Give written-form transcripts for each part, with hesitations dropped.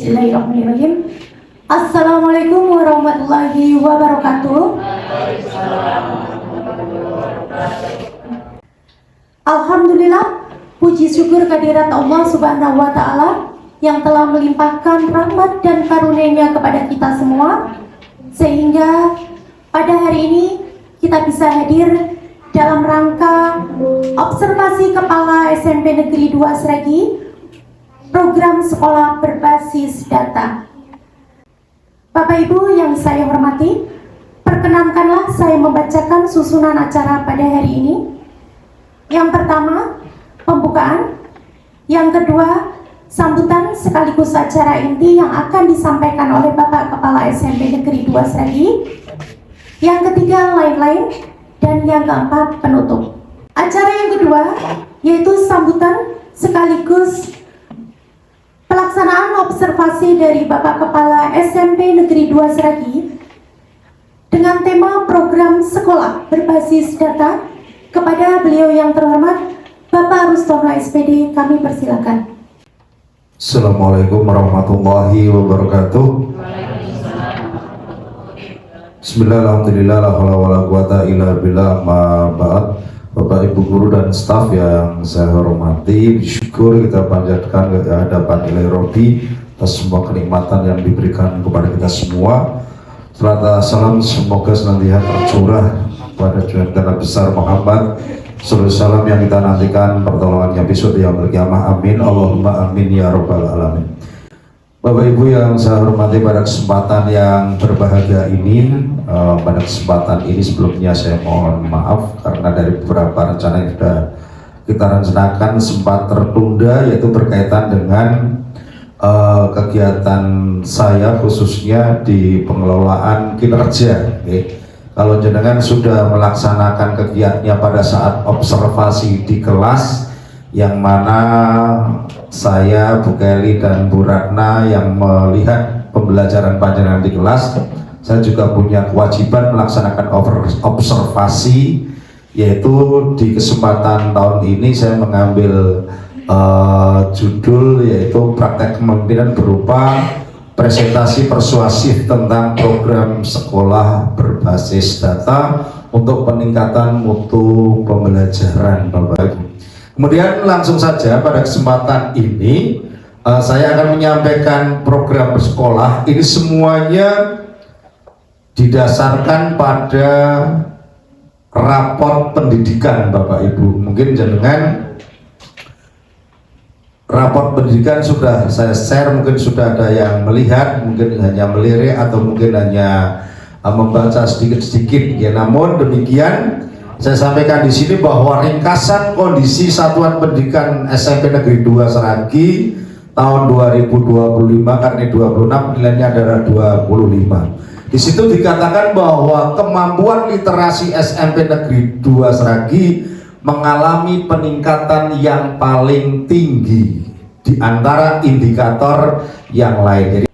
Bismillahirrahmanirrahim. Assalamualaikum warahmatullahi wabarakatuh. Alhamdulillah, puji syukur kehadirat Allah Subhanahu wa Ta'ala yang telah melimpahkan rahmat dan karunia-Nya kepada kita semua, sehingga pada hari ini kita bisa hadir dalam rangka observasi Kepala SMP Negeri 2 Sragi, program sekolah berbasis data. Bapak Ibu yang saya hormati, perkenankanlah saya membacakan susunan acara pada hari ini. Yang pertama, pembukaan. Yang kedua, sambutan sekaligus acara inti yang akan disampaikan oleh Bapak Kepala SMP Negeri 2 Sragi. Yang ketiga, lain-lain. Dan yang keempat, penutup. Acara yang kedua yaitu sambutan sekaligus pelaksanaan observasi dari Bapak Kepala SMP Negeri 2 Sragi dengan tema program sekolah berbasis data. Kepada beliau yang terhormat Bapak Rustono SPD, kami persilakan. Assalamualaikum warahmatullahi wabarakatuh. Bismillahirrahmanirrahim. La haula wala quwata illa billah. Ma ba'd. Bapak Ibu guru dan staf yang saya hormati, bersyukur kita panjatkan ke hadapan Ilahi Robbi atas semua kenikmatan yang diberikan kepada kita semua. Salawat salam semoga senantiasa tercurah pada junjungan besar Muhammad sallallahu alaihi wasallam yang kita nantikan pertolongannya besok di yaumul qiyamah. Amin Allahumma amin ya rabbal alamin. Bapak Ibu yang saya hormati, pada kesempatan yang berbahagia ini, pada kesempatan ini sebelumnya saya mohon maaf karena dari beberapa rencana yang sudah kita rencanakan sempat tertunda, yaitu berkaitan dengan kegiatan saya khususnya di pengelolaan kinerja. Kalau jenengan sudah melaksanakan kegiatannya pada saat observasi di kelas, yang mana saya, Bu Kelly dan Bu Ratna yang melihat pembelajaran panjenengan di kelas, saya juga punya kewajiban melaksanakan observasi, yaitu di kesempatan tahun ini saya mengambil judul yaitu praktek kepemimpinan berupa presentasi persuasif tentang program sekolah berbasis data untuk peningkatan mutu pembelajaran, Bapak Ibu. Kemudian langsung saja pada kesempatan ini saya akan menyampaikan program bersekolah ini semuanya didasarkan pada raport pendidikan, Bapak Ibu. Mungkin jenengan raport pendidikan sudah saya share, mungkin sudah ada yang melihat, mungkin hanya melirik atau mungkin hanya membaca sedikit-sedikit ya. Namun demikian saya sampaikan di sini bahwa ringkasan kondisi Satuan Pendidikan SMP Negeri 2 Sragi tahun 2025, karena 26 nilainya adalah 25. Di situ dikatakan bahwa kemampuan literasi SMP Negeri 2 Sragi mengalami peningkatan yang paling tinggi di antara indikator yang lain. Jadi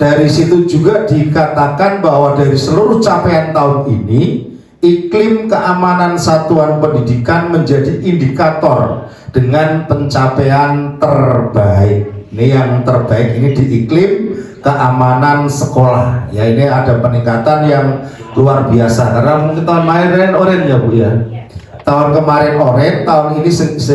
dari situ juga dikatakan bahwa dari seluruh capaian tahun ini, iklim keamanan satuan pendidikan menjadi indikator dengan pencapaian terbaik. Ini yang terbaik ini di iklim keamanan sekolah. Ya, ini ada peningkatan yang luar biasa karena mungkin tahun kemarin oranye ya Bu ya. Tahun kemarin oranye, tahun ini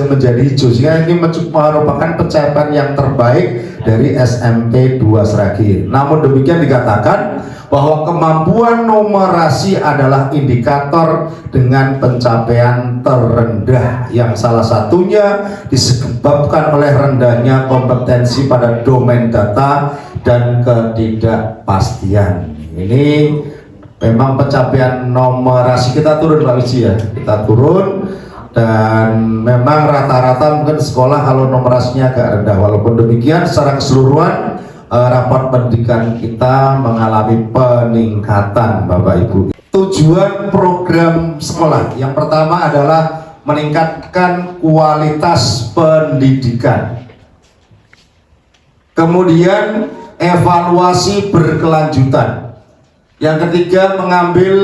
menjadi hijau, sehingga ini merupakan pencapaian yang terbaik dari SMP 2 Sragi. Namun demikian dikatakan bahwa kemampuan numerasi adalah indikator dengan pencapaian terendah, yang salah satunya disebabkan oleh rendahnya kompetensi pada domain data dan ketidakpastian. Ini memang pencapaian numerasi kita turun, Pak Wiji ya, kita turun, dan memang rata-rata mungkin sekolah kalau numerasinya agak rendah. Walaupun demikian secara keseluruhan raport pendidikan kita mengalami peningkatan, Bapak Ibu. Tujuan program sekolah yang pertama adalah meningkatkan kualitas pendidikan, kemudian evaluasi berkelanjutan. Yang ketiga, mengambil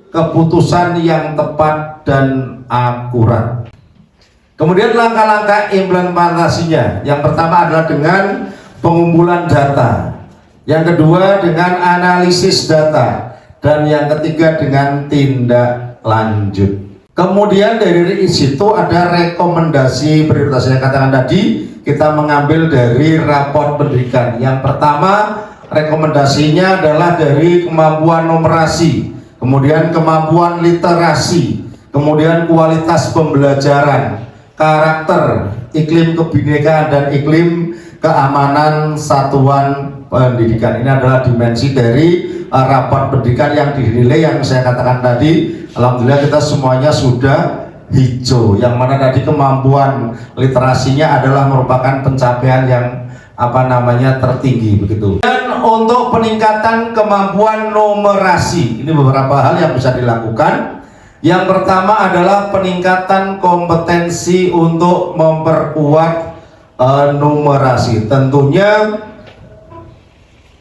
keputusan yang tepat dan akurat. Kemudian langkah-langkah implementasinya, yang pertama adalah dengan pengumpulan data, yang kedua dengan analisis data, dan yang ketiga dengan tindak lanjut. Kemudian dari situ ada rekomendasi prioritas yang katakan tadi, kita mengambil dari raport pendidikan. Yang pertama rekomendasinya adalah dari kemampuan numerasi, kemudian kemampuan literasi, kemudian kualitas pembelajaran, karakter, iklim kebinekaan, dan iklim keamanan satuan pendidikan. Ini adalah dimensi dari raport pendidikan yang dinilai, yang saya katakan tadi. Alhamdulillah kita semuanya sudah hijau, yang mana tadi kemampuan literasinya adalah merupakan pencapaian yang tertinggi begitu. Dan untuk peningkatan kemampuan numerasi, ini beberapa hal yang bisa dilakukan. Yang pertama adalah peningkatan kompetensi untuk memperkuat numerasi. Tentunya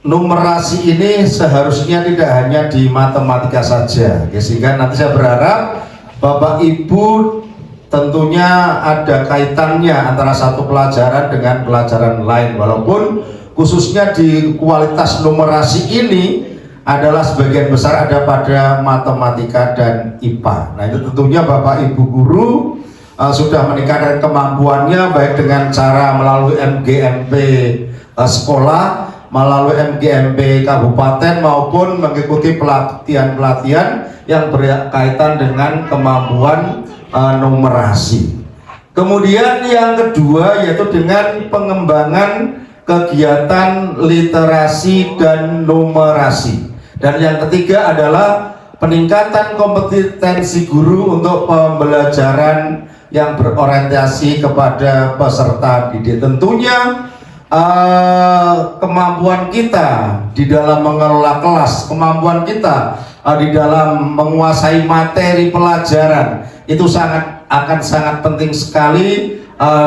numerasi ini seharusnya tidak hanya di matematika saja, sehingga nanti saya berharap Bapak Ibu tentunya ada kaitannya antara satu pelajaran dengan pelajaran lain, walaupun khususnya di kualitas numerasi ini adalah sebagian besar ada pada matematika dan IPA. Nah, itu tentunya Bapak Ibu guru sudah meningkatkan kemampuannya baik dengan cara melalui MGMP sekolah, melalui MGMP kabupaten, maupun mengikuti pelatihan-pelatihan yang berkaitan dengan kemampuan numerasi. Kemudian yang kedua yaitu dengan pengembangan kegiatan literasi dan numerasi. Dan yang ketiga adalah peningkatan kompetensi guru untuk pembelajaran yang berorientasi kepada peserta didik. Tentunya kemampuan kita di dalam mengelola kelas, kemampuan kita di dalam menguasai materi pelajaran itu akan sangat penting sekali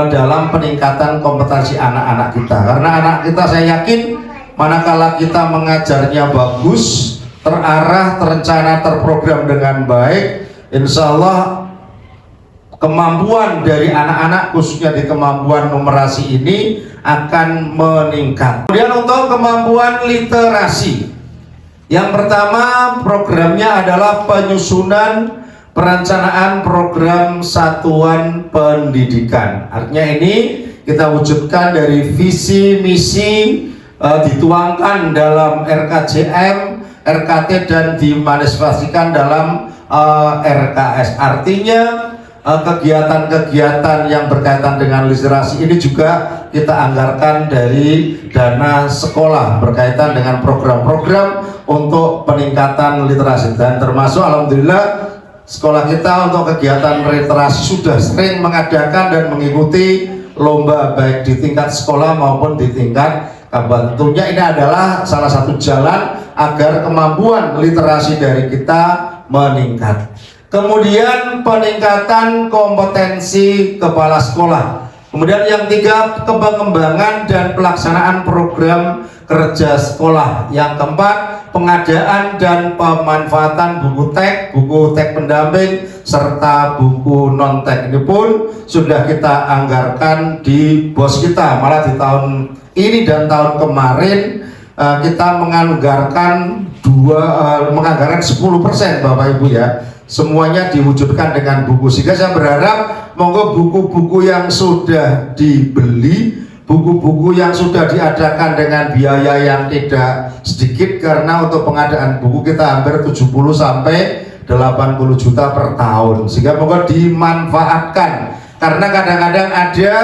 dalam peningkatan kompetensi anak-anak kita. Karena anak kita, saya yakin, manakala kita mengajarnya bagus, terarah, terencana, terprogram dengan baik, insya Allah kemampuan dari anak-anak khususnya di kemampuan numerasi ini akan meningkat. Kemudian untuk kemampuan literasi, yang pertama programnya adalah penyusunan perencanaan program satuan pendidikan. Artinya ini kita wujudkan dari visi misi, dituangkan dalam RKJM, RKT, dan dimanifestasikan dalam RKS. Artinya kegiatan-kegiatan yang berkaitan dengan literasi ini juga kita anggarkan dari dana sekolah berkaitan dengan program-program untuk peningkatan literasi, dan termasuk alhamdulillah sekolah kita untuk kegiatan literasi sudah sering mengadakan dan mengikuti lomba baik di tingkat sekolah maupun di tingkat kabupaten. Tentunya ini adalah salah satu jalan agar kemampuan literasi dari kita meningkat. Kemudian peningkatan kompetensi kepala sekolah. Kemudian yang ketiga, pengembangan dan pelaksanaan program kerja sekolah. Yang keempat, pengadaan dan pemanfaatan buku teks pendamping, serta buku non-teks. Ini pun sudah kita anggarkan di BOS kita. Malah di tahun ini dan tahun kemarin kita menganggarkan 10% Bapak Ibu ya. Semuanya diwujudkan dengan buku, sehingga saya berharap monggo buku-buku yang sudah dibeli, buku-buku yang sudah diadakan dengan biaya yang tidak sedikit, karena untuk pengadaan buku kita hampir 70 sampai 80 juta per tahun, sehingga monggo dimanfaatkan, karena kadang-kadang ada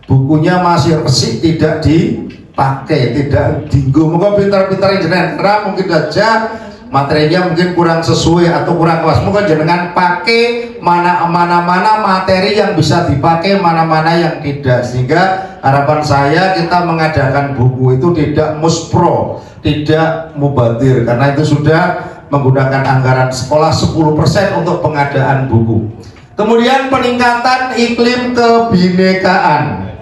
bukunya masih resik, tidak dipakai, tidak dinggo. Monggo pintar-pintar jenengan, mungkin saja materinya mungkin kurang sesuai atau kurang kelas, mungkin jenengan pakai mana materi yang bisa dipakai, mana-mana yang tidak, sehingga harapan saya kita mengadakan buku itu tidak muspro, tidak mubadir, karena itu sudah menggunakan anggaran sekolah 10% untuk pengadaan buku. Kemudian peningkatan iklim kebinekaan.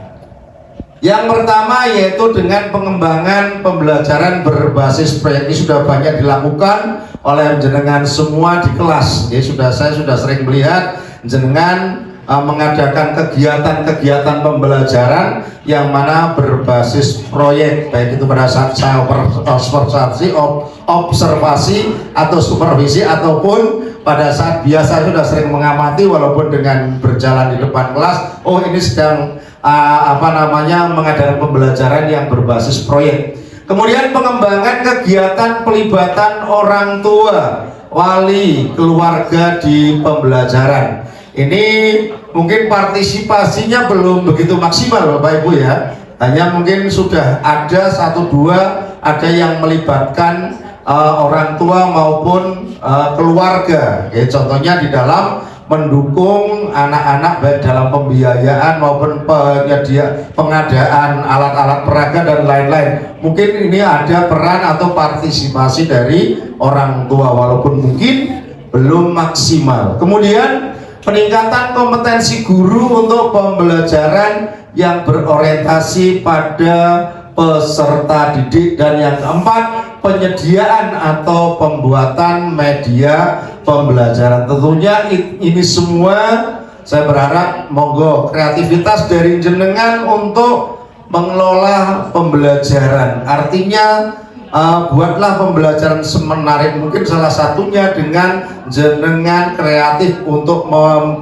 Yang pertama yaitu dengan pengembangan pembelajaran berbasis proyek. Ini sudah banyak dilakukan oleh jenengan semua di kelas. Ya, saya sudah sering melihat jenengan mengadakan kegiatan-kegiatan pembelajaran yang mana berbasis proyek, baik itu pada saat saya observasi atau supervisi ataupun pada saat biasa sudah sering mengamati walaupun dengan berjalan di depan kelas. Oh, ini sedang mengadakan pembelajaran yang berbasis proyek. Kemudian pengembangan kegiatan pelibatan orang tua, wali, keluarga di pembelajaran. Ini mungkin partisipasinya belum begitu maksimal Bapak Ibu ya, hanya mungkin sudah ada satu dua, ada yang melibatkan orang tua maupun keluarga ya, contohnya di dalam mendukung anak-anak baik dalam pembiayaan maupun pengadaan alat-alat peraga dan lain-lain. Mungkin ini ada peran atau partisipasi dari orang tua walaupun mungkin belum maksimal. Kemudian peningkatan kompetensi guru untuk pembelajaran yang berorientasi pada peserta didik, dan yang keempat penyediaan atau pembuatan media pembelajaran. Tentunya ini semua saya berharap monggo kreativitas dari jenengan untuk mengelola pembelajaran. Artinya buatlah pembelajaran semenarik mungkin, salah satunya dengan jenengan kreatif untuk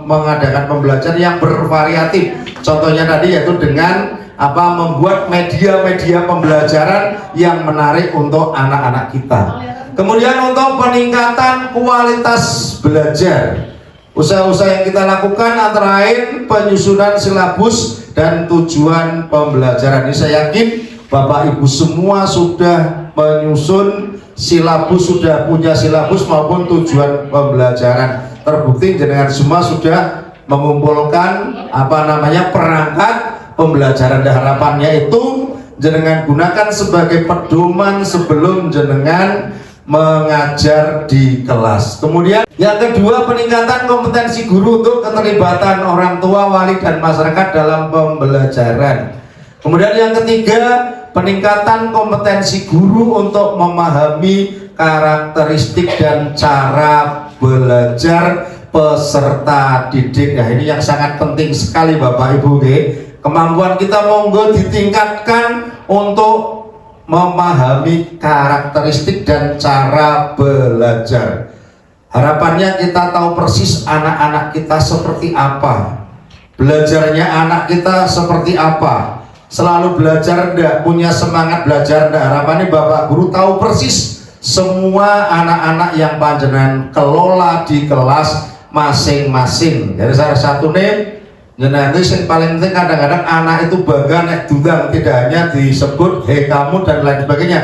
mengadakan pembelajaran yang bervariatif. Contohnya tadi yaitu dengan membuat media-media pembelajaran yang menarik untuk anak-anak kita. Kemudian untuk peningkatan kualitas belajar, usaha-usaha yang kita lakukan antara lain penyusunan silabus dan tujuan pembelajaran. Ini saya yakin Bapak Ibu semua sudah menyusun silabus, sudah punya silabus maupun tujuan pembelajaran. Terbukti jenengan semua sudah mengumpulkan perangkat pembelajaran, dan harapannya itu jenengan gunakan sebagai pedoman sebelum jenengan mengajar di kelas. Kemudian yang kedua, peningkatan kompetensi guru untuk keterlibatan orang tua, wali dan masyarakat dalam pembelajaran. Kemudian yang ketiga, peningkatan kompetensi guru untuk memahami karakteristik dan cara belajar peserta didik. Nah, ini yang sangat penting sekali Bapak Ibu. Kemampuan kita monggo ditingkatkan untuk memahami karakteristik dan cara belajar. Harapannya kita tahu persis anak-anak kita seperti apa, belajarnya anak kita seperti apa, selalu belajar enggak, punya semangat belajar enggak. Harapannya Bapak Guru tahu persis semua anak-anak yang panjenengan kelola di kelas masing-masing. Jadi salah satu jenengan yang paling penting, kadang-kadang anak itu bangga nek dudang, tidak hanya disebut hei kamu dan lain sebagainya.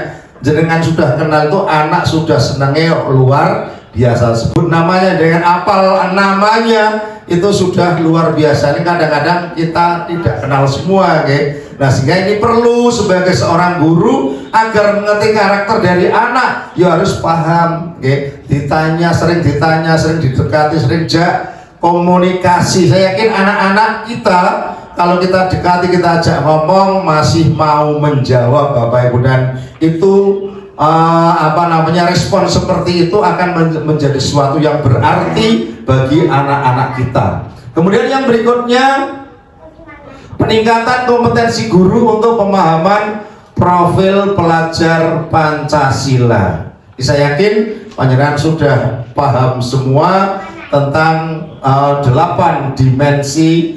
Jenengan sudah kenal itu anak sudah senangnya luar biasa, sebut namanya dengan apal namanya itu sudah luar biasa. Ini kadang-kadang kita tidak kenal semua, nah sehingga ini perlu sebagai seorang guru agar mengerti karakter dari anak ya harus paham, sering ditanya, sering didekati, sering komunikasi. Saya yakin anak-anak kita kalau kita dekati, kita ajak ngomong masih mau menjawab Bapak Ibu, dan itu respon seperti itu akan menjadi sesuatu yang berarti bagi anak-anak kita. Kemudian yang berikutnya, peningkatan kompetensi guru untuk pemahaman profil pelajar Pancasila. Saya yakin panjenengan sudah paham semua tentang 8 dimensi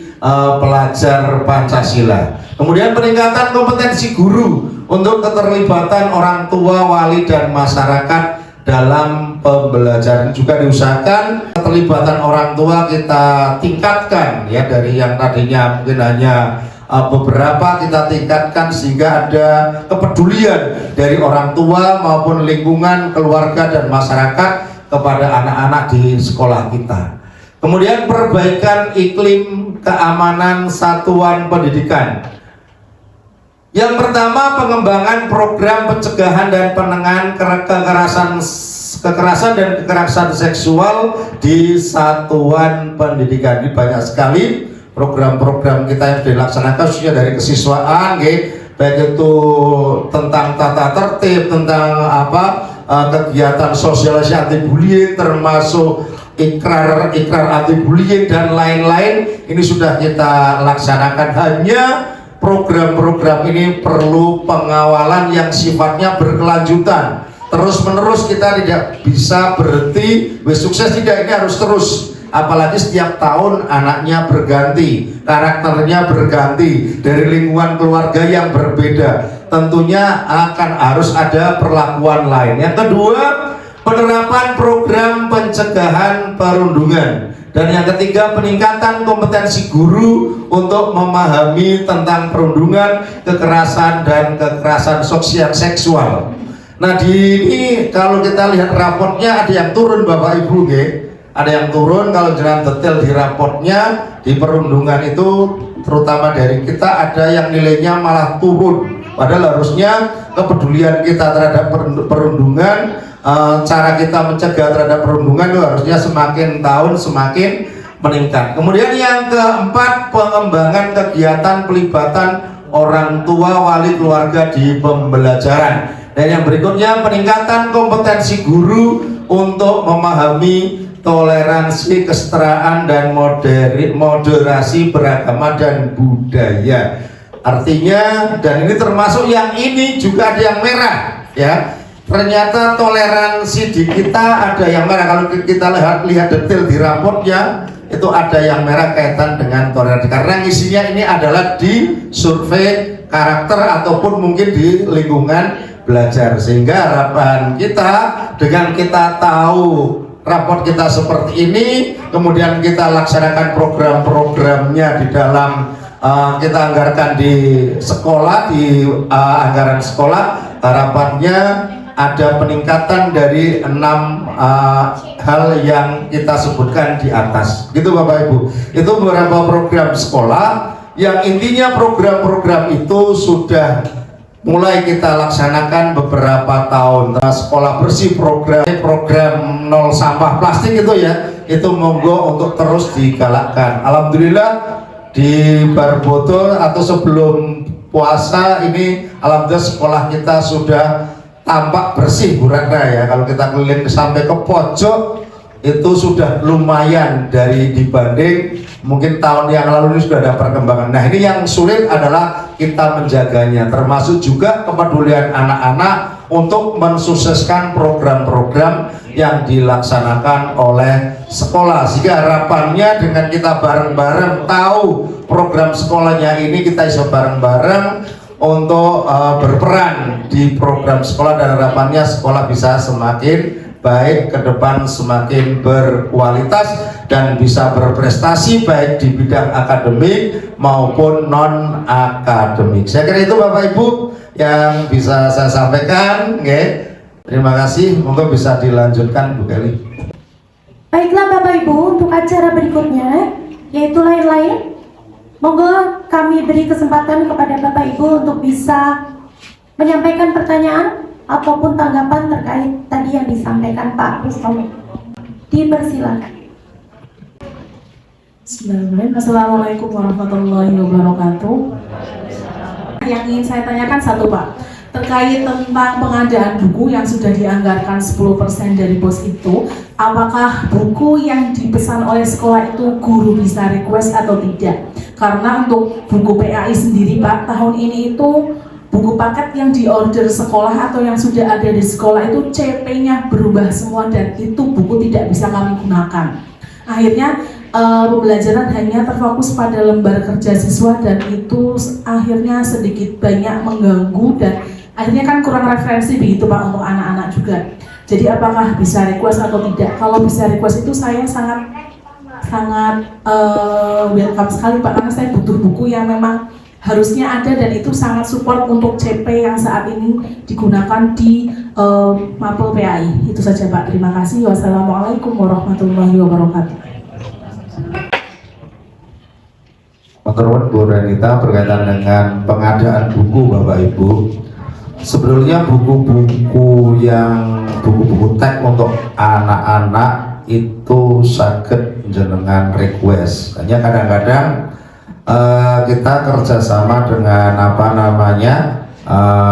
pelajar Pancasila. Kemudian peningkatan kompetensi guru untuk keterlibatan orang tua, wali dan masyarakat dalam pembelajaran. Juga diusahakan keterlibatan orang tua kita tingkatkan ya, dari yang tadinya mungkin hanya beberapa kita tingkatkan sehingga ada kepedulian dari orang tua maupun lingkungan, keluarga dan masyarakat kepada anak-anak di sekolah kita. Kemudian perbaikan iklim keamanan satuan pendidikan. Yang pertama, pengembangan program pencegahan dan penanganan kekerasan dan kekerasan seksual di satuan pendidikan. Ini banyak sekali program-program kita yang dilaksanakan khususnya dari kesiswaan, baik itu tentang tata tertib, tentang kegiatan sosialisasi anti bullying, termasuk ikrar anti bullying dan lain-lain ini sudah kita laksanakan. Hanya program-program ini perlu pengawalan yang sifatnya berkelanjutan, terus menerus. Kita tidak bisa berhenti, sukses tidak, ini harus terus. Apalagi setiap tahun anaknya berganti, karakternya berganti, dari lingkungan keluarga yang berbeda, tentunya akan harus ada perlakuan lain. Yang kedua, penerapan program pencegahan perundungan. Dan yang ketiga, peningkatan kompetensi guru untuk memahami tentang perundungan, kekerasan, dan kekerasan sosial seksual. Nah, di ini kalau kita lihat rapotnya ada yang turun Bapak Ibu, ada yang turun. Kalau jangan detail di rapotnya, di perundungan itu terutama dari kita ada yang nilainya malah turun. Padahal harusnya kepedulian kita terhadap perundungan, cara kita mencegah terhadap perundungan itu harusnya semakin tahun semakin meningkat. Kemudian yang keempat, pengembangan kegiatan pelibatan orang tua wali keluarga di pembelajaran. Dan yang berikutnya, peningkatan kompetensi guru untuk memahami toleransi, kesetaraan, dan moderasi beragama dan budaya. Artinya, dan ini termasuk yang ini juga ada yang merah, ya. Ternyata toleransi di kita ada yang merah. Kalau kita lihat detail di rapotnya, itu ada yang merah kaitan dengan toleransi. Karena isinya ini adalah di survei karakter ataupun mungkin di lingkungan belajar. Sehingga harapan kita dengan kita tahu raport kita seperti ini, kemudian kita laksanakan program-programnya di dalam kita anggarkan di sekolah, di anggaran sekolah, harapannya ada peningkatan dari 6 hal yang kita sebutkan di atas. Gitu Bapak Ibu. Itu beberapa program sekolah yang intinya program-program itu sudah mulai kita laksanakan beberapa tahun. Sekolah bersih, program nol sampah plastik itu ya, itu monggo untuk terus digalakkan. Alhamdulillah di Barboto atau sebelum puasa ini, alhamdulillah sekolah kita sudah tampak bersih Bu Ratna ya. Kalau kita keliling sampai ke pojok itu sudah lumayan dari dibanding mungkin tahun yang lalu. Ini sudah ada perkembangan. Nah, ini yang sulit adalah kita menjaganya, termasuk juga kepedulian anak-anak untuk mensukseskan program-program yang dilaksanakan oleh sekolah. Sehingga harapannya dengan kita bareng-bareng tahu program sekolahnya ini, kita bisa bareng-bareng untuk berperan di program sekolah, dan harapannya sekolah bisa semakin baik ke depan, semakin berkualitas dan bisa berprestasi baik di bidang akademik maupun non akademik. Saya kira itu Bapak Ibu yang bisa saya sampaikan. Terima kasih, monggo bisa dilanjutkan Bu Kelly. Baiklah Bapak Ibu, untuk acara berikutnya yaitu lain-lain, monggo kami beri kesempatan kepada Bapak Ibu untuk bisa menyampaikan pertanyaan ataupun tanggapan terkait tadi yang disampaikan Pak Rustomi. Dipersilakan. Bismillahirrahmanirrahim. Assalamualaikum warahmatullahi wabarakatuh. Yang ingin saya tanyakan satu Pak, terkait tentang pengadaan buku yang sudah dianggarkan 10% dari BOS itu, apakah buku yang dipesan oleh sekolah itu guru bisa request atau tidak? Karena untuk buku PAI sendiri Pak, tahun ini itu buku paket yang diorder sekolah atau yang sudah ada di sekolah itu CP-nya berubah semua, dan itu buku tidak bisa kami gunakan. Akhirnya pembelajaran hanya terfokus pada lembar kerja siswa, dan itu akhirnya sedikit banyak mengganggu, dan akhirnya kan kurang referensi begitu Pak untuk anak-anak juga. Jadi apakah bisa request atau tidak? Kalau bisa request itu saya sangat welcome sekali Pak, karena saya butuh buku yang memang harusnya ada, dan itu sangat support untuk CP yang saat ini digunakan di Mapel PAI. Itu saja Pak, terima kasih. Wassalamualaikum warahmatullahi wabarakatuh. Menurut Bu Renita berkaitan dengan pengadaan buku Bapak Ibu, sebetulnya buku-buku teks untuk anak-anak itu sakit jenengan request. Hanya kadang-kadang kita kerjasama dengan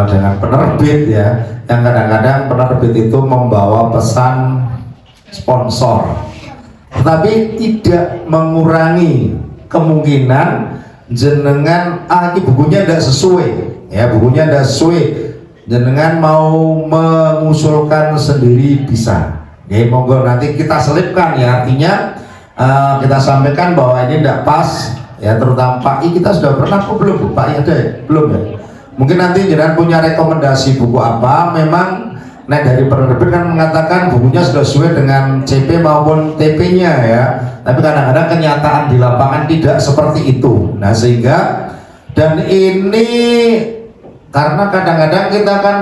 dengan penerbit ya, yang kadang-kadang penerbit itu membawa pesan sponsor. tetapi tidak mengurangi kemungkinan jenengan ini bukunya tidak sesuai, ya bukunya tidak sesuai, jenengan mau mengusulkan sendiri bisa. Ya monggo nanti kita selipkan ya, artinya kita sampaikan bahwa ini tidak pas ya, terutama Pak I kita sudah pernah belum Pak I ada ya? Belum ya? Mungkin nanti jenengan punya rekomendasi buku apa, memang dari penerbit kan mengatakan bukunya sudah sesuai dengan CP maupun TP-nya ya, tapi kadang-kadang kenyataan di lapangan tidak seperti itu. Nah sehingga, dan ini karena kadang-kadang kita kan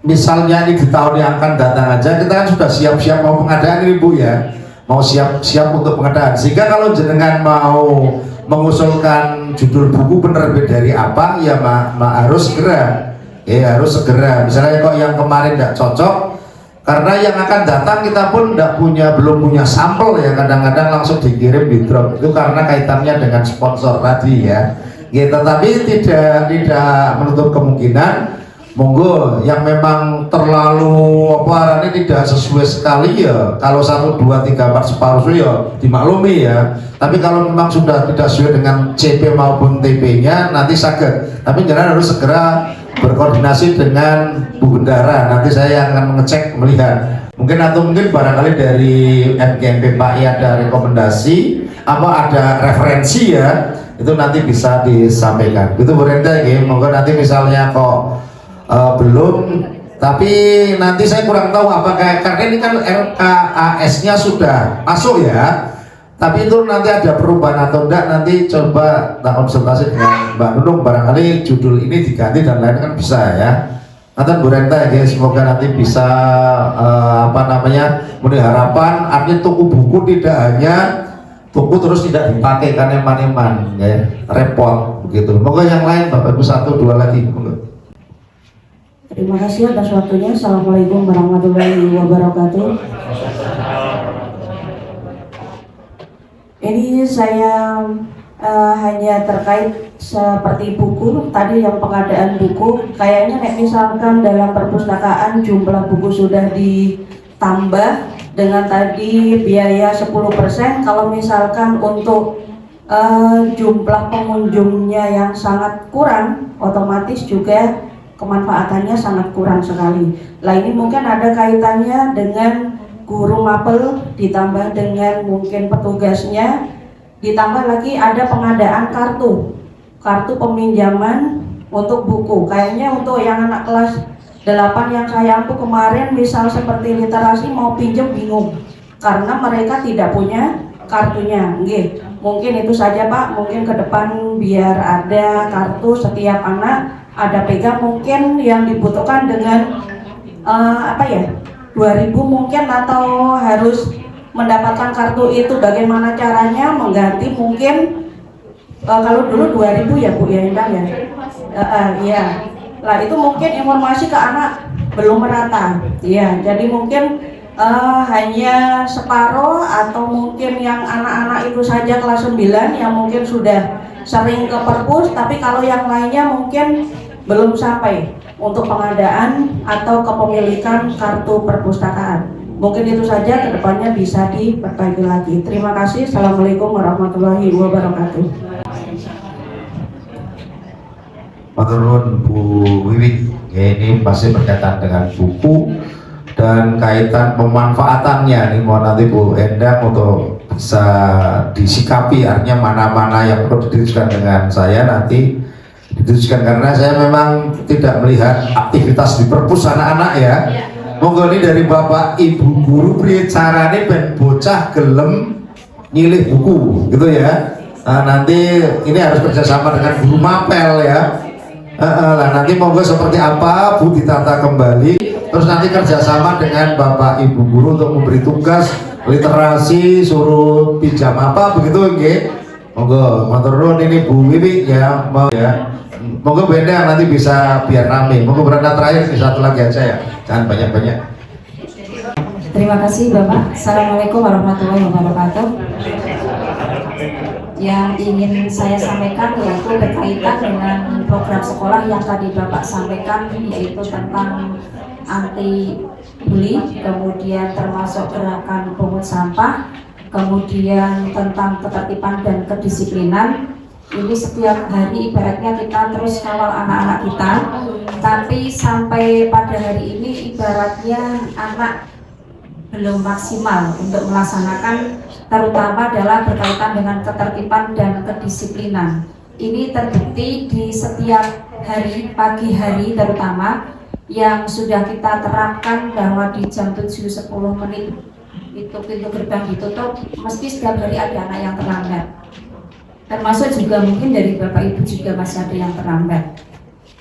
misalnya ini di tahun yang akan datang aja kita kan sudah siap-siap mau pengadaan ini Bu ya, mau siap-siap untuk pengadaan, sehingga kalau jenengan mau mengusulkan judul buku penerbit dari apa ya harus segera. Ya harus segera. Misalnya kok yang kemarin tidak cocok, karena yang akan datang kita pun belum punya sampel ya, kadang-kadang langsung dikirim di drop itu karena kaitannya dengan sponsor tadi ya. Tetapi tidak menutup kemungkinan, monggo yang memang terlalu ini tidak sesuai sekali ya, kalau 1, 2, 3, 4 separuh ya dimaklumi ya. Tapi kalau memang sudah tidak sesuai dengan CP maupun TP-nya nanti sakit. Tapi jangan harus segera berkoordinasi dengan Bu Bendara, nanti saya akan mengecek melihat mungkin barangkali dari MGMP Pak I ada rekomendasi ada referensi ya, itu nanti bisa disampaikan itu Bu Renda ya. Monggo nanti misalnya kok belum, tapi nanti saya kurang tahu apakah, karena ini kan RKAS-nya sudah masuk ya, tapi itu nanti ada perubahan atau enggak, nanti coba tak konsultasi dengan Mbak Nunung, barangkali judul ini diganti dan lain kan bisa ya. Nanti Bu Renta ya, semoga nanti bisa memenuhi harapan, artinya toko buku tidak hanya toko terus tidak dipakai kan eman-eman ya, repot begitu. Moga yang lain Bapak Ibu 1, 2 lagi. Terima kasih atas waktunya. Assalamualaikum warahmatullahi wabarakatuh. Ini saya hanya terkait seperti buku tadi, yang pengadaan buku kayaknya misalkan dalam perpustakaan jumlah buku sudah ditambah dengan tadi biaya 10%, kalau misalkan untuk jumlah pengunjungnya yang sangat kurang, otomatis juga kemanfaatannya sangat kurang sekali. Lah ini mungkin ada kaitannya dengan guru mapel, ditambah dengan mungkin petugasnya, ditambah lagi ada pengadaan kartu peminjaman untuk buku. Kayaknya untuk yang anak kelas 8 yang saya ampuh kemarin, misal seperti literasi mau pinjam bingung karena mereka tidak punya kartunya. Mungkin itu saja Pak, mungkin ke depan biar ada kartu setiap anak ada pegang, mungkin yang dibutuhkan dengan 2000 mungkin, atau harus mendapatkan kartu itu bagaimana caranya mengganti, mungkin kalau dulu 2000 ya Bu ya Indah ya. Iya. Lah itu mungkin informasi ke anak belum merata. Iya, jadi mungkin hanya separuh, atau mungkin yang anak-anak itu saja kelas 9 yang mungkin sudah sering ke perpus, tapi kalau yang lainnya mungkin belum sampai untuk pengadaan atau kepemilikan kartu perpustakaan. Mungkin itu saja, kedepannya bisa diperbaiki lagi. Terima kasih. Assalamualaikum warahmatullahi wabarakatuh. Menurut Bu Wiwi ya, ini pasti berkaitan dengan buku dan kaitan pemanfaatannya. Ini mau nanti Bu Endang untuk bisa disikapi, artinya mana-mana yang perlu didiskusikan dengan saya nanti didiskusikan, karena saya memang tidak melihat aktivitas di perpus anak-anak ya. Monggo ini dari Bapak Ibu guru priye carane ben bocah gelem nyilih buku gitu ya. Nanti ini harus kerjasama dengan guru mapel ya. Nanti monggo seperti apa Bu ditata kembali, terus nanti kerjasama dengan Bapak Ibu guru untuk memberi tugas literasi, suruh pinjam apa begitu nggih. Monggo matur nuwun ini Bu Wiwi ya, monggo benda nanti bisa biar rame. Monggo beranda terakhir di satu lagi aja ya, jangan banyak-banyak. Terima kasih Bapak. Assalamualaikum warahmatullahi wabarakatuh. Yang ingin saya sampaikan yaitu berkaitan dengan program sekolah yang tadi Bapak sampaikan, yaitu tentang anti bully, kemudian termasuk gerakan pungut sampah, kemudian tentang ketertiban dan kedisiplinan. Ini setiap hari ibaratnya kita terus kawal anak-anak kita, tapi sampai pada hari ini ibaratnya anak belum maksimal untuk melaksanakan, terutama adalah berkaitan dengan ketertiban dan kedisiplinan. Ini terbukti di setiap hari, pagi hari terutama, yang sudah kita terapkan bahwa di jam 7.10 menit itu pintu gerbang ditutup, mesti setiap hari ada anak yang terlambat. Termasuk juga mungkin dari Bapak Ibu juga masih ada yang terlambat.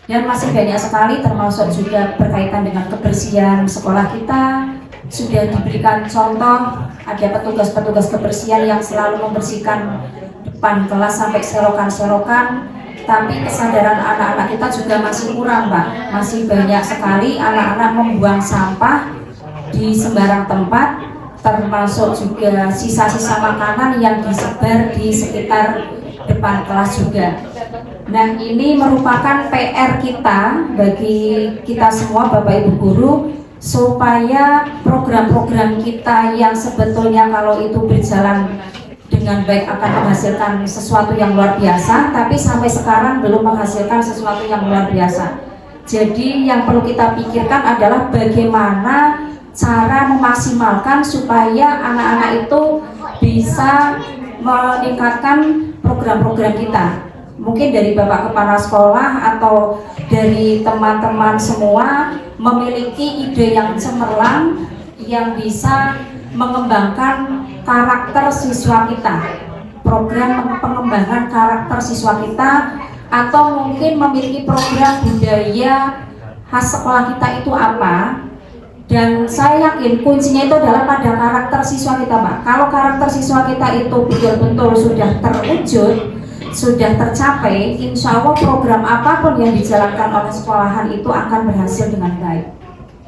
Dan masih banyak sekali, termasuk juga berkaitan dengan kebersihan sekolah kita. Sudah diberikan contoh, ada petugas-petugas kebersihan yang selalu membersihkan depan kelas sampai selokan-selokan. Tapi kesadaran anak-anak kita juga masih kurang, Pak. Masih banyak sekali anak-anak membuang sampah di sembarang tempat, termasuk juga sisa-sisa makanan yang disebar di sekitar depan kelas juga. Nah, ini merupakan PR kita bagi kita semua Bapak Ibu guru, supaya program-program kita yang sebetulnya kalau itu berjalan dengan baik akan menghasilkan sesuatu yang luar biasa, tapi sampai sekarang belum menghasilkan sesuatu yang luar biasa. Jadi yang perlu kita pikirkan adalah bagaimana cara memaksimalkan supaya anak-anak itu bisa meningkatkan program-program kita. Mungkin dari Bapak Kepala Sekolah atau dari teman-teman semua memiliki ide yang cemerlang yang bisa mengembangkan karakter siswa kita, program pengembangan karakter siswa kita, atau mungkin memiliki program budaya khas sekolah kita itu apa. Dan saya yakin kuncinya itu adalah pada karakter siswa kita, Pak. Kalau karakter siswa kita itu betul-betul sudah terwujud, sudah tercapai, insya Allah program apapun yang dijalankan oleh sekolahan itu akan berhasil dengan baik.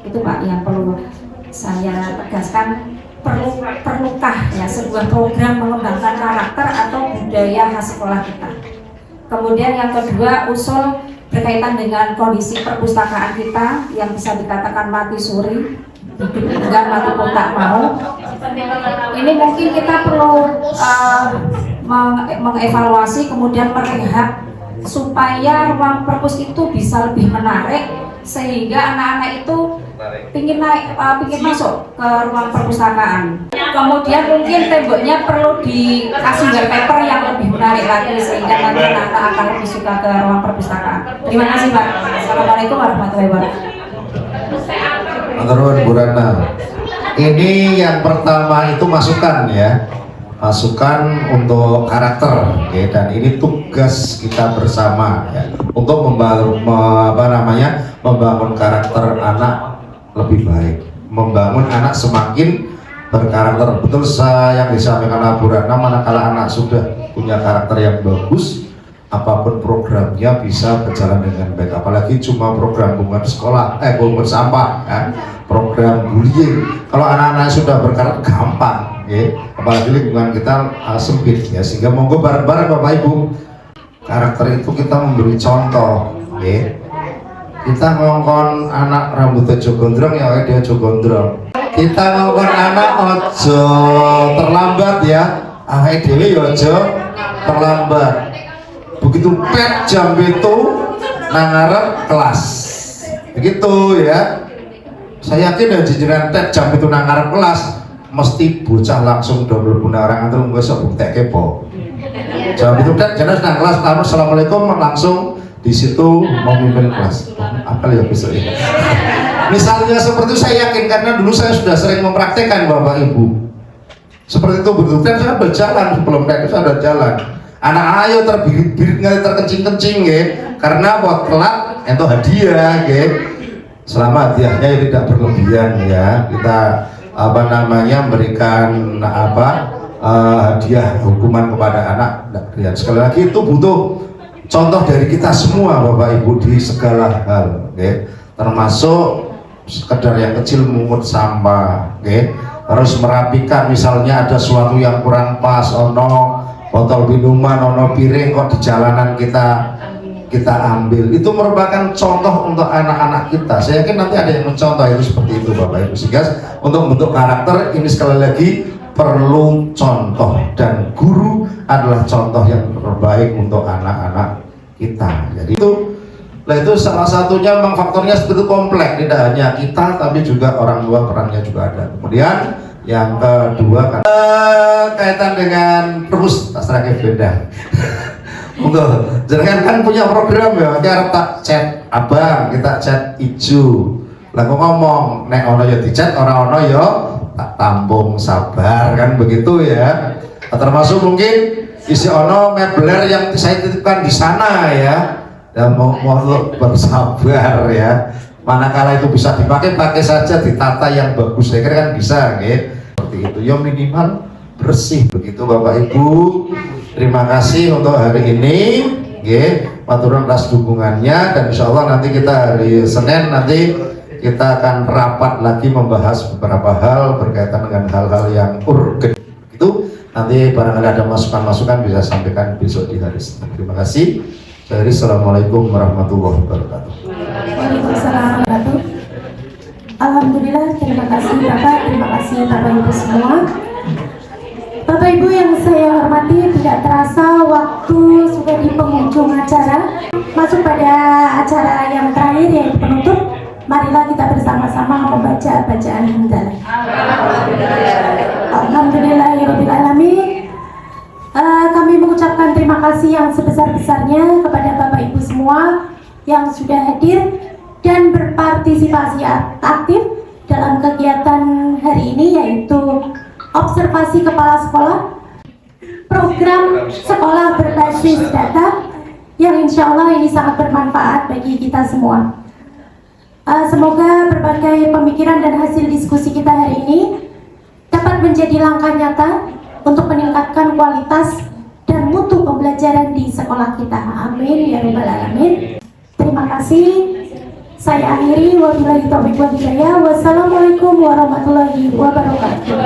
Itu Pak yang perlu saya tegaskan. Perlukah ya sebuah program mengembangkan karakter atau budaya khas sekolah kita. Kemudian yang kedua, usul berkaitan dengan kondisi perpustakaan kita yang bisa dikatakan mati suri, hidup enggak mati pun tak mau. Ini mungkin kita perlu mengevaluasi, kemudian merehab supaya ruang perpus itu bisa lebih menarik, sehingga anak-anak itu pingin masuk ke ruang perpustakaan. Kemudian mungkin temboknya perlu dikasih wallpaper yang lebih menarik lagi, sehingga nanti anak-anak akan lebih suka ke ruang perpustakaan. Terima kasih Pak. Assalamualaikum warahmatullahi wabarakatuh. Menurut Bu Rana, ini yang pertama itu masukan ya, masukan untuk karakter ya, dan ini tugas kita bersama ya, untuk membangun karakter anak lebih baik, membangun anak semakin berkarakter. Betul yang disampaikan Bu Rana, manakala anak sudah punya karakter yang bagus, apapun programnya bisa berjalan dengan baik. Apalagi cuma program pungut sekolah, pungut sampah ya, program bullying. Kalau anak-anak sudah berkarakter gampang ya, apalagi lingkungan kita sempit ya, sehingga monggo bareng-bareng Bapak Ibu, karakter itu kita memberi contoh ya. Kita ngongkon anak rambut ojo gondrong ya, dia ojo gondrong. Kita ngongkon anak ojo terlambat ya, dewe ya ojo terlambat. Begitu pet jam itu nangarep kelas, begitu ya. Saya yakin ya jajaran pet jam itu nangarep kelas, mesti bocah langsung double guna orang antar nggak sebut kepo. Jam itu pet jangan senang kelas, lalu assalamualaikum langsung di situ memimpin kelas. Apa ya besok ya? Misalnya seperti itu, saya yakin karena dulu saya sudah sering mempraktekkan Bapak Ibu. Seperti itu betul, dan saya berjalan sebelum itu saya sudah jalan. Anak ayo terbirit-birit nggak terkencing-kencing ya, karena buat telat itu hadiah ya. Selama hadiahnya ya tidak berlebihan ya, kita memberikan hadiah hukuman kepada anak. Dan sekali lagi itu butuh contoh dari kita semua Bapak Ibu di segala hal, okay? Termasuk sekedar yang kecil mungut sampah, okay? Harus merapikan, misalnya ada sesuatu yang kurang pas, ono botol minuman, ono piring kok di jalanan kita kita ambil itu merupakan contoh untuk anak-anak kita. Saya yakin nanti ada yang mencontoh itu seperti itu Bapak Ibu. Sehingga untuk membentuk karakter ini sekali lagi perlu contoh, dan guru adalah contoh yang terbaik untuk anak-anak kita. Jadi itu salah satunya, memang faktornya seperti kompleks, tidak hanya kita tapi juga orang tua, perannya juga ada. Kemudian yang kedua kaitan dengan perpus asrake beda. Untuk jangan kan punya program ya, kita tak chat abang, kita chat ijo. Lalu ngomong nek ono ya dicat, orang ono ya tak tampung, sabar, kan begitu ya. Termasuk mungkin isi ono mebler yang saya titipkan di sana ya, dan mohon bersabar ya. Manakala itu bisa dipakai, pakai saja, ditata yang bagus, saya kira kan bisa gitu. Seperti itu ya, minimal bersih. Begitu Bapak Ibu, terima kasih untuk hari ini matur atas dukungannya, dan insya Allah nanti kita hari Senin nanti kita akan rapat lagi membahas beberapa hal berkaitan dengan hal-hal yang urgen. Itu nanti barangkali ada masukan-masukan bisa sampaikan besok di hari Senin. Terima kasih. Assalamualaikum warahmatullahi wabarakatuh. Waalaikumsalam warahmatullahi wabarakatuh. Alhamdulillah, terima kasih Bapak, terima kasih Bapak Ibu semua. Bapak Ibu yang saya hormati, tidak terasa waktu sudah di penghujung acara, masuk pada acara yang terakhir yaitu penutup. Marilah kita bersama-sama membaca bacaan hamdalah. Alhamdulillahirabbil alamin. Kami mengucapkan terima kasih yang sebesar-besarnya kepada Bapak Ibu semua yang sudah hadir dan berpartisipasi aktif dalam kegiatan hari ini, yaitu observasi kepala sekolah, program sekolah berbasis data, yang insya Allah ini sangat bermanfaat bagi kita semua. Semoga berbagai pemikiran dan hasil diskusi kita hari ini dapat menjadi langkah nyata untuk meningkatkan kualitas dan mutu pembelajaran di sekolah kita. Amin ya rabbal alamin. Terima kasih. Saya akhiri, wabillahi taufiq wal hidayah. Wassalamualaikum warahmatullahi wabarakatuh.